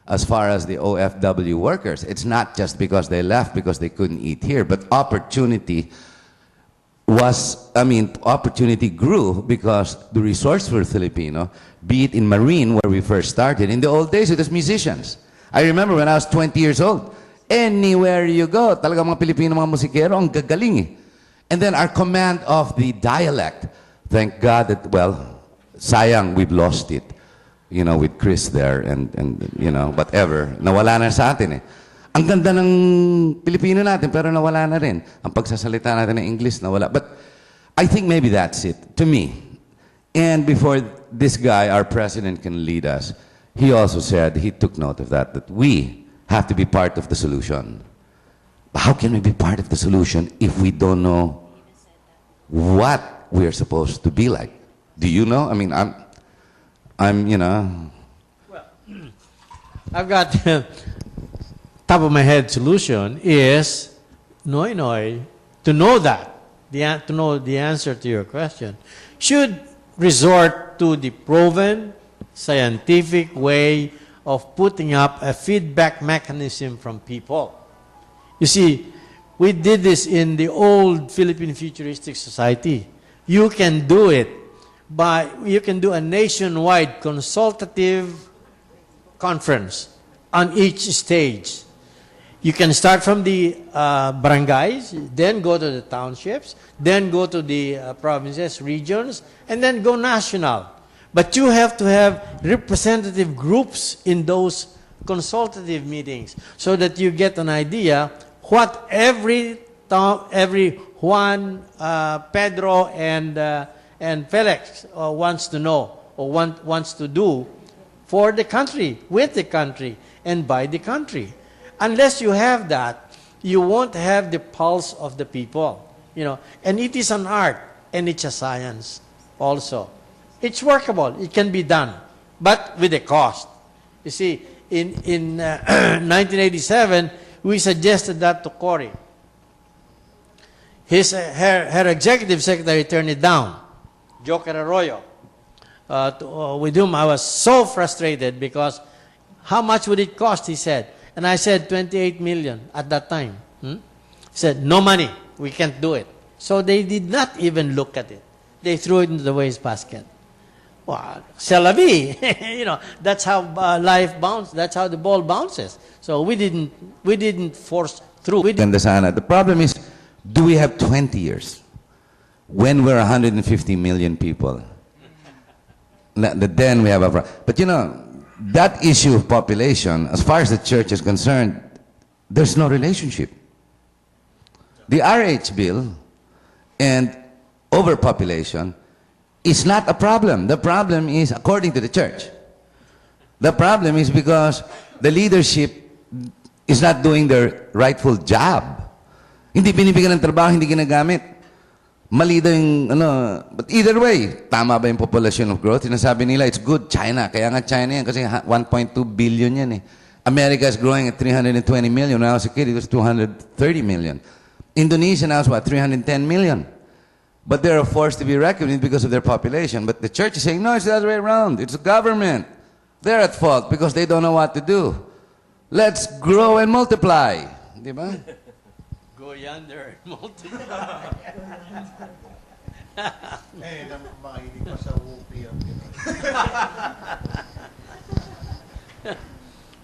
as far as the OFW workers. It's not just because they left because they couldn't eat here, but opportunity grew because the resourceful Filipino, be it in Marine where we first started. In the old days, it was musicians. I remember when I was 20 years old, anywhere you go, talagang mga Pilipino mga musikero, ang gagaling eh. And then our command of the dialect, thank God that, well, sayang, we've lost it. You know, with Chris there and you know, whatever. Nawala na sa atin eh. Ang ganda ng Pilipino natin, pero nawala na rin. Ang pagsasalita natin ng English, nawala. But I think maybe that's it, to me. And before this guy, our president, can lead us, he also said, he took note of that, that we have to be part of the solution. But how can we be part of the solution if we don't know what we're supposed to be like? Do you know? I mean, I'm, you know. Well, I've got top of my head solution is Noy to know that, to know the answer to your question, should resort to the proven scientific way of putting up a feedback mechanism from people. You see, we did this in the old Philippine Futuristic Society. You can do it. You can do a nationwide consultative conference on each stage. You can start from the barangays, then go to the townships, then go to the provinces, regions, and then go national. But you have to have representative groups in those consultative meetings so that you get an idea what every Juan, Pedro, and Felix wants to know or wants to do for the country, with the country, and by the country. Unless you have that, you won't have the pulse of the people. You know, and it is an art and it's a science also. It's workable. It can be done, but with a cost. You see, in 1987, we suggested that to Cory. Her executive secretary turned it down. Joker Arroyo, with whom I was so frustrated because how much would it cost, he said. And I said 28 million at that time. He said, no money, we can't do it. So they did not even look at it. They threw it into the wasteebasket. Well, c'est la vie. You know, that's how life bounces, that's how the ball bounces. So we didn't force through. The problem is, do we have 20 years? When we're 150 million people, then we have a problem. But you know, that issue of population, as far as the church is concerned, there's no relationship. The RH bill and overpopulation is not a problem. The problem is, according to the church, the problem is because the leadership is not doing their rightful job. Hindi binibigyan ng trabaho, hindi ginagamit. Mali daw yung, but either way, tama ba yung population of growth? Sinasabi nila, it's good, China. Kaya nga China yan, kasi 1.2 billion yan eh. America is growing at 320 million. When I was a kid, it was 230 million. Indonesia now is what, 310 million. But they're a force to be reckoned with because of their population. But the church is saying, no, it's the other way around. It's the government. They're at fault because they don't know what to do. Let's grow and multiply. Di ba? Go yonder and multiply. Makinig pa sa UP ang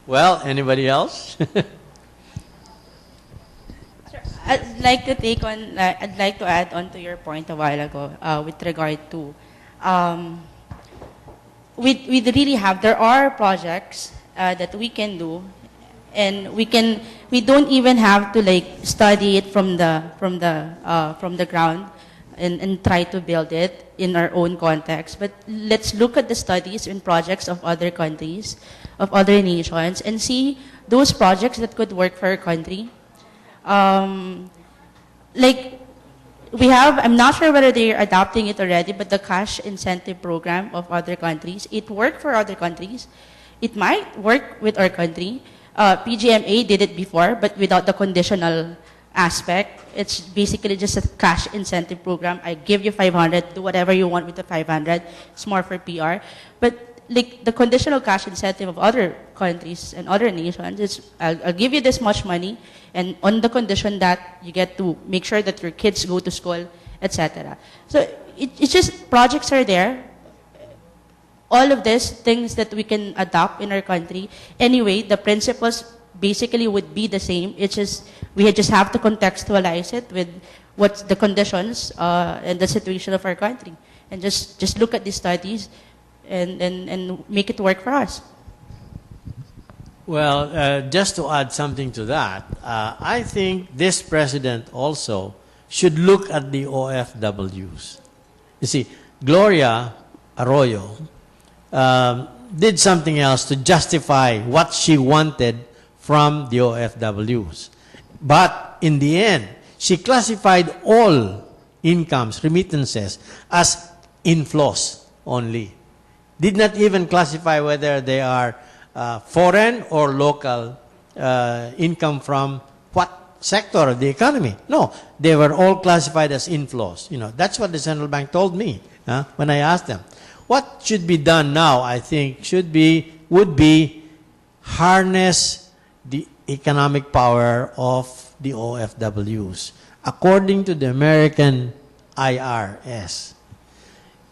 Well, anybody else? I'd like to add on to your point a while ago with regard to we really have, there are projects that we can do, and we don't even have to like study it from the ground and try to build it in our own context. But let's look at the studies and projects of other countries, of other nations, and see those projects that could work for our country. Like we have, I'm not sure whether they're adopting it already, but the cash incentive program of other countries, it worked for other countries. It might work with our country. PGMA did it before, but without the conditional aspect. It's basically just a cash incentive program. I give you 500, do whatever you want with the 500. It's more for PR. But like the conditional cash incentive of other countries and other nations is I'll give you this much money, and on the condition that you get to make sure that your kids go to school, etc. So it's just projects are there. All of these things that we can adopt in our country. Anyway, the principles basically would be the same. It's just we just have to contextualize it with what's the conditions and the situation of our country, and just look at these studies and make it work for us. Well, just to add something to that, I think this president also should look at the OFWs. You see, Gloria Arroyo did something else to justify what she wanted from the OFWs. But in the end, she classified all incomes, remittances, as inflows only. Did not even classify whether they are foreign or local income from what sector of the economy. No, they were all classified as inflows. You know, that's what the central bank told me when I asked them. What should be done now, I think, would be harness the economic power of the OFWs. According to the American IRS,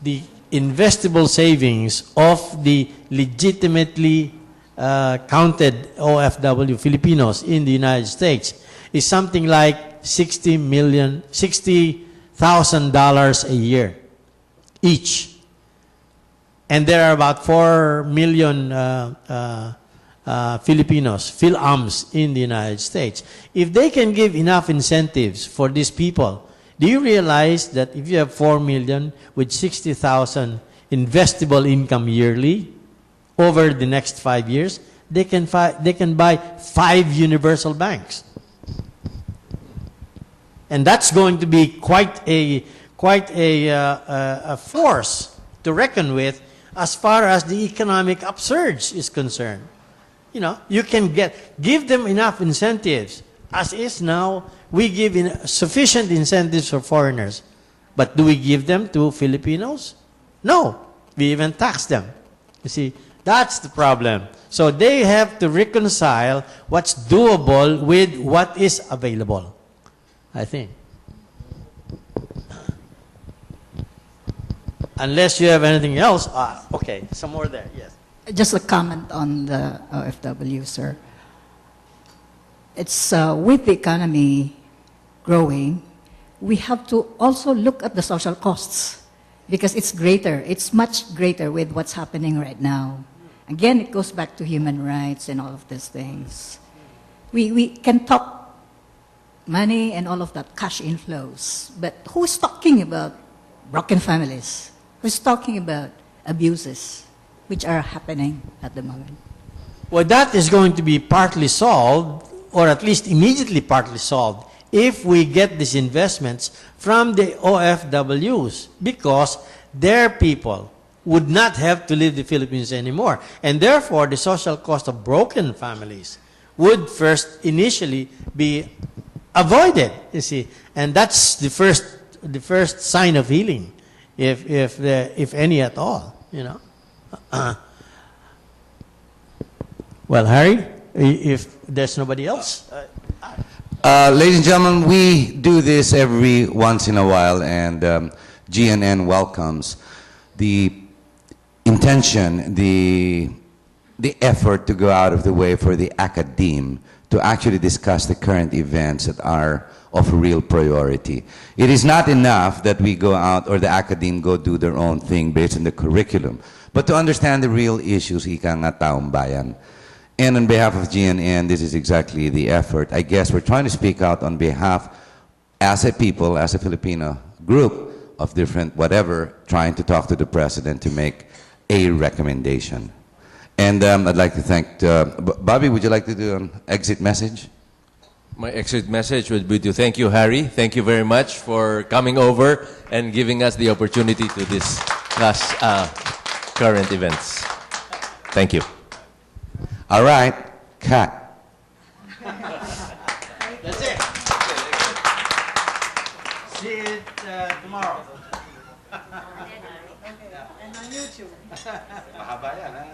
the investable savings of the legitimately counted OFW Filipinos in the United States is something like $60,000 a year each. And there are about 4 million Filipinos, Phil-Ams, in the United States. If they can give enough incentives for these people, do you realize that if you have 4 million with 60,000 investable income yearly over the next 5 years, they can buy 5 universal banks. And that's going to be quite a force to reckon with as far as the economic upsurge is concerned. You know, you can give them enough incentives. As is now, we give sufficient incentives for foreigners. But do we give them to Filipinos? No. We even tax them. You see, that's the problem. So they have to reconcile what's doable with what is available, I think. Unless you have anything else. Okay, some more there, yes. Just a comment on the OFW, sir. It's with the economy growing, we have to also look at the social costs because it's greater. It's much greater with what's happening right now. Again, it goes back to human rights and all of these things. We can talk money and all of that, cash inflows, but who's talking about broken families? Who's talking about abuses which are happening at the moment? Well, that is going to be partly solved, or at least immediately partly solved, if we get these investments from the OFWs, because their people would not have to leave the Philippines anymore. And therefore, the social cost of broken families would first initially be avoided, you see. And that's the first sign of healing, if any at all, you know. Well, Harry, if there's nobody else. Ladies and gentlemen, we do this every once in a while, and GNN welcomes the intention, the effort to go out of the way for the academe to actually discuss the current events that are of real priority. It is not enough that we go out or the academe go do their own thing based on the curriculum, but to understand the real issues, ika nga taong bayan. And on behalf of GNN, this is exactly the effort. I guess we're trying to speak out on behalf, as a people, as a Filipino group of different whatever, trying to talk to the president to make a recommendation. And I'd like to thank, Bobby, would you like to do an exit message? My exit message would be to thank you, Harry. Thank you very much for coming over and giving us the opportunity to discuss current events. Thank you. All right, cut. That's it. See it tomorrow. And on YouTube. Mahaba yan, ha?